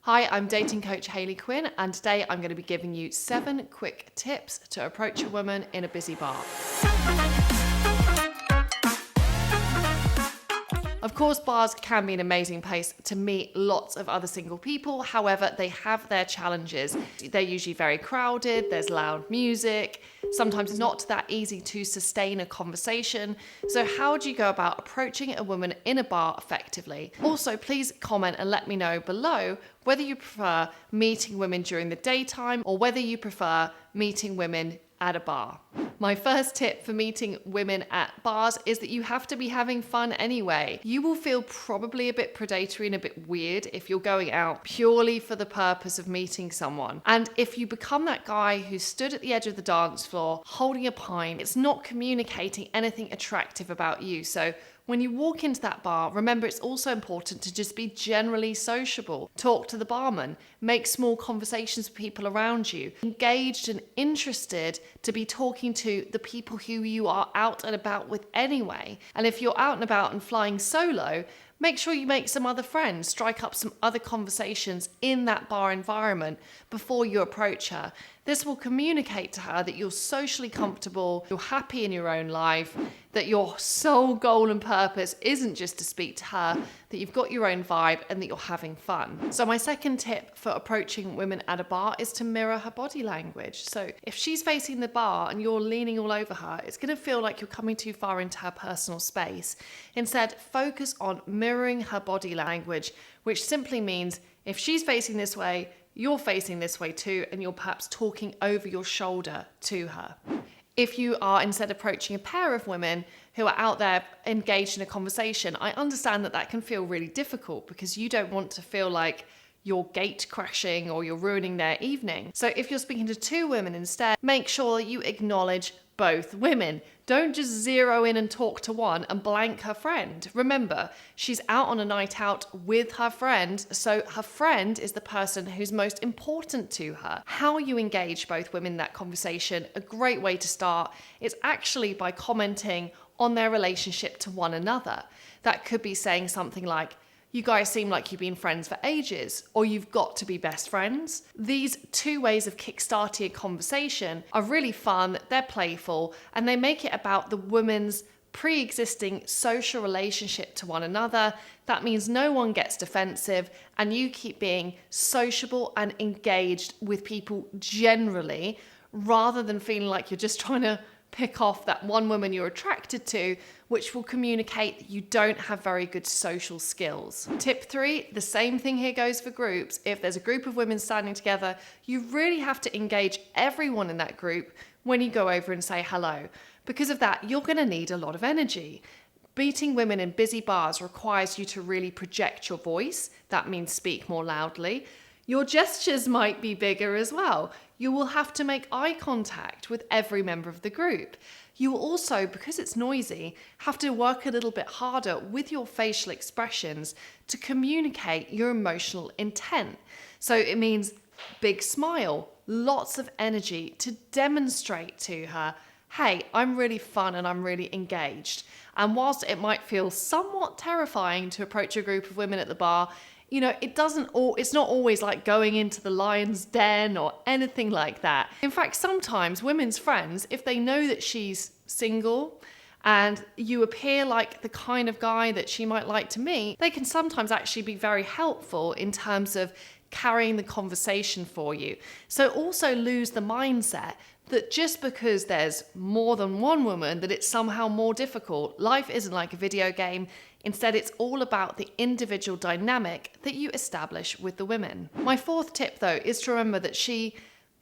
Hi, I'm dating coach Hayley Quinn, and today I'm going to be giving you 7 quick tips to approach a woman in a busy bar. Of course, bars can be an amazing place to meet lots of other single people. However, they have their challenges. They're usually very crowded, there's loud music. Sometimes it's not that easy to sustain a conversation. So how do you go about approaching a woman in a bar effectively? Also, please comment and let me know below whether you prefer meeting women during the daytime or whether you prefer meeting women at a bar. My first tip for meeting women at bars is that you have to be having fun anyway. You will feel probably a bit predatory and a bit weird if you're going out purely for the purpose of meeting someone. And if you become that guy who stood at the edge of the dance floor holding a pint, it's not communicating anything attractive about you. So when you walk into that bar, remember it's also important to just be generally sociable. Talk to the barman, make small conversations with people around you, engaged and interested to be talking to the people who you are out and about with anyway. And if you're out and about and flying solo, make sure you make some other friends, strike up some other conversations in that bar environment before you approach her. This will communicate to her that you're socially comfortable, you're happy in your own life, that your sole goal and purpose isn't just to speak to her, that you've got your own vibe and that you're having fun. So my second tip for approaching women at a bar is to mirror her body language. So if she's facing the bar and you're leaning all over her, it's going to feel like you're coming too far into her personal space. Instead, focus on mirroring her body language, which simply means if she's facing this way, you're facing this way too, and you're perhaps talking over your shoulder to her. If you are instead approaching a pair of women who are out there engaged in a conversation, I understand that that can feel really difficult because you don't want to feel like you're gate crashing or you're ruining their evening. So if you're speaking to 2 women instead, make sure you acknowledge both women. Don't just zero in and talk to one and blank her friend. Remember, she's out on a night out with her friend, so her friend is the person who's most important to her. How you engage both women in that conversation, a great way to start is actually by commenting on their relationship to one another. That could be saying something like, "You guys seem like you've been friends for ages," or "You've got to be best friends." These 2 ways of kickstarting a conversation are really fun, they're playful, and they make it about the woman's pre-existing social relationship to one another. That means no one gets defensive and you keep being sociable and engaged with people generally, rather than feeling like you're just trying to pick off that one woman you're attracted to, which will communicate that you don't have very good social skills. Tip 3, the same thing here goes for groups. If there's a group of women standing together, you really have to engage everyone in that group when you go over and say hello. Because of that, you're going to need a lot of energy. Meeting women in busy bars requires you to really project your voice. That means speak more loudly. Your gestures might be bigger as well. You will have to make eye contact with every member of the group. You will also, because it's noisy, have to work a little bit harder with your facial expressions to communicate your emotional intent. So it means big smile, lots of energy to demonstrate to her, hey, I'm really fun and I'm really engaged. And whilst it might feel somewhat terrifying to approach a group of women at the bar, you know, it's not always like going into the lion's den or anything like that. In fact, sometimes women's friends, if they know that she's single and you appear like the kind of guy that she might like to meet, they can sometimes actually be very helpful in terms of carrying the conversation for you. So also lose the mindset that just because there's more than one woman that it's somehow more difficult. Life isn't like a video game. Instead, it's all about the individual dynamic that you establish with the women. My 4th tip though is to remember that she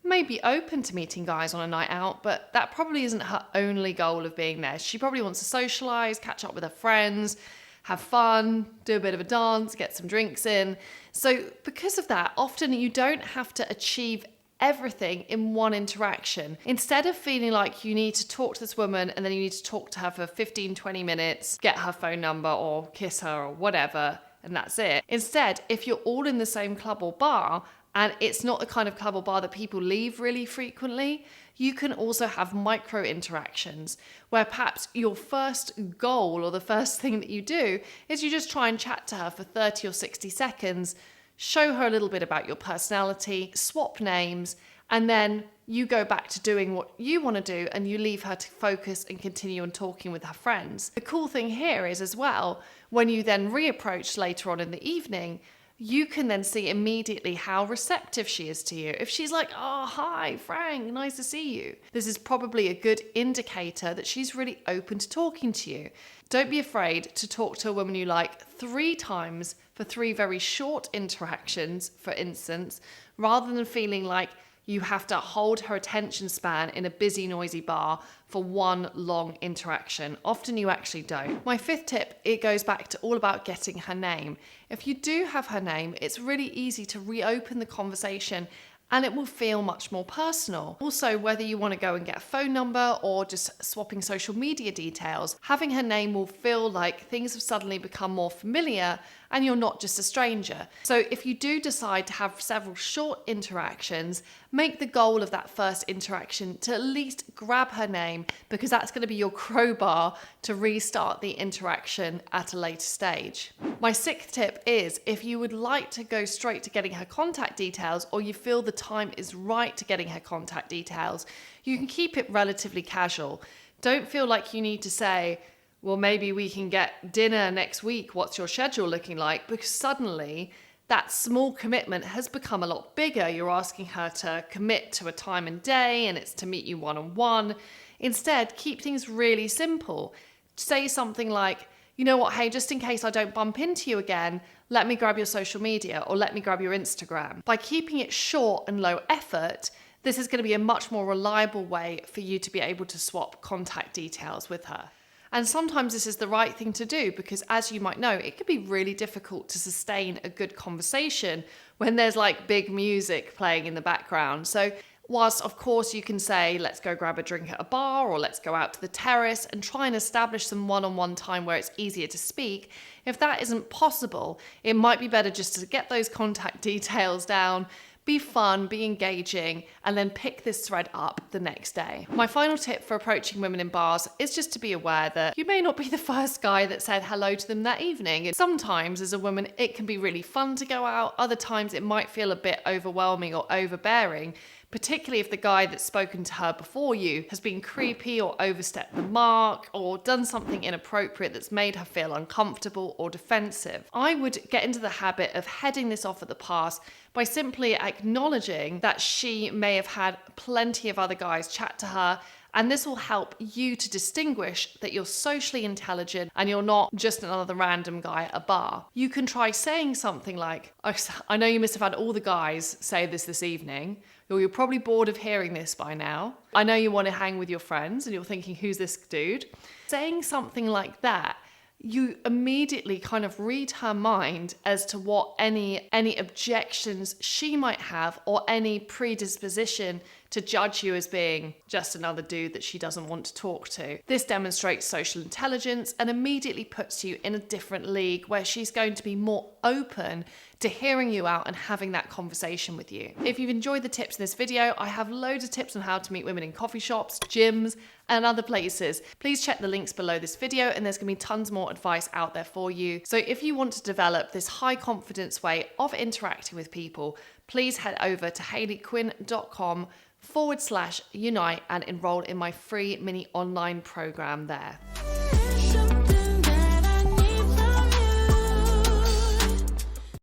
may be open to meeting guys on a night out, but that probably isn't her only goal of being there. She probably wants to socialize, catch up with her friends, have fun, do a bit of a dance, get some drinks in. So because of that, often you don't have to achieve everything in one interaction. Instead of feeling like you need to talk to this woman and then you need to talk to her for 15-20 minutes, get her phone number or kiss her or whatever, and that's it. Instead, if you're all in the same club or bar and it's not the kind of club or bar that people leave really frequently, you can also have micro interactions where perhaps your first goal or the first thing that you do is you just try and chat to her for 30 or 60 seconds, show her a little bit about your personality, swap names, and then you go back to doing what you want to do and you leave her to focus and continue on talking with her friends. The cool thing here is as well, when you then reapproach later on in the evening, you can then see immediately how receptive she is to you. If she's like, oh, hi, Frank, nice to see you. This is probably a good indicator that she's really open to talking to you. Don't be afraid to talk to a woman you like 3 times for 3 very short interactions, for instance, rather than feeling like you have to hold her attention span in a busy, noisy bar for 1 long interaction. Often you actually don't. My 5th tip, it goes back to all about getting her name. If you do have her name, it's really easy to reopen the conversation and it will feel much more personal. Also, whether you want to go and get a phone number or just swapping social media details, having her name will feel like things have suddenly become more familiar and you're not just a stranger. So if you do decide to have several short interactions, make the goal of that first interaction to at least grab her name, because that's going to be your crowbar to restart the interaction at a later stage. My 6th tip is, if you would like to go straight to getting her contact details, or you feel the time is right to getting her contact details, you can keep it relatively casual. Don't feel like you need to say, well, maybe we can get dinner next week. What's your schedule looking like? Because suddenly that small commitment has become a lot bigger. You're asking her to commit to a time and day, and it's to meet you one-on-one. Instead, keep things really simple. Say something like, you know what, hey, just in case I don't bump into you again, let me grab your social media or let me grab your Instagram. By keeping it short and low effort, this is going to be a much more reliable way for you to be able to swap contact details with her. And sometimes this is the right thing to do because, as you might know, it can be really difficult to sustain a good conversation when there's like big music playing in the background. So whilst of course you can say, let's go grab a drink at a bar or let's go out to the terrace and try and establish some one-on-one time where it's easier to speak, if that isn't possible, it might be better just to get those contact details down, be fun, be engaging, and then pick this thread up the next day. My final tip for approaching women in bars is just to be aware that you may not be the first guy that said hello to them that evening. Sometimes as a woman, it can be really fun to go out. Other times it might feel a bit overwhelming or overbearing, particularly if the guy that's spoken to her before you has been creepy or overstepped the mark or done something inappropriate that's made her feel uncomfortable or defensive. I would get into the habit of heading this off at the pass by simply acknowledging that she may have had plenty of other guys chat to her, and this will help you to distinguish that you're socially intelligent and you're not just another random guy at a bar. You can try saying something like, I know you must have had all the guys say this evening, or you're probably bored of hearing this by now. I know you want to hang with your friends and you're thinking, who's this dude? Saying something like that, you immediately kind of read her mind as to what any objections she might have or any predisposition to judge you as being just another dude that she doesn't want to talk to. This demonstrates social intelligence and immediately puts you in a different league where she's going to be more open to hearing you out and having that conversation with you. If you've enjoyed the tips in this video, I have loads of tips on how to meet women in coffee shops, gyms, and other places. Please check the links below this video and there's gonna be tons more advice out there for you. So if you want to develop this high confidence way of interacting with people, please head over to hayleyquinn.com/unite and enroll in my free mini online program there.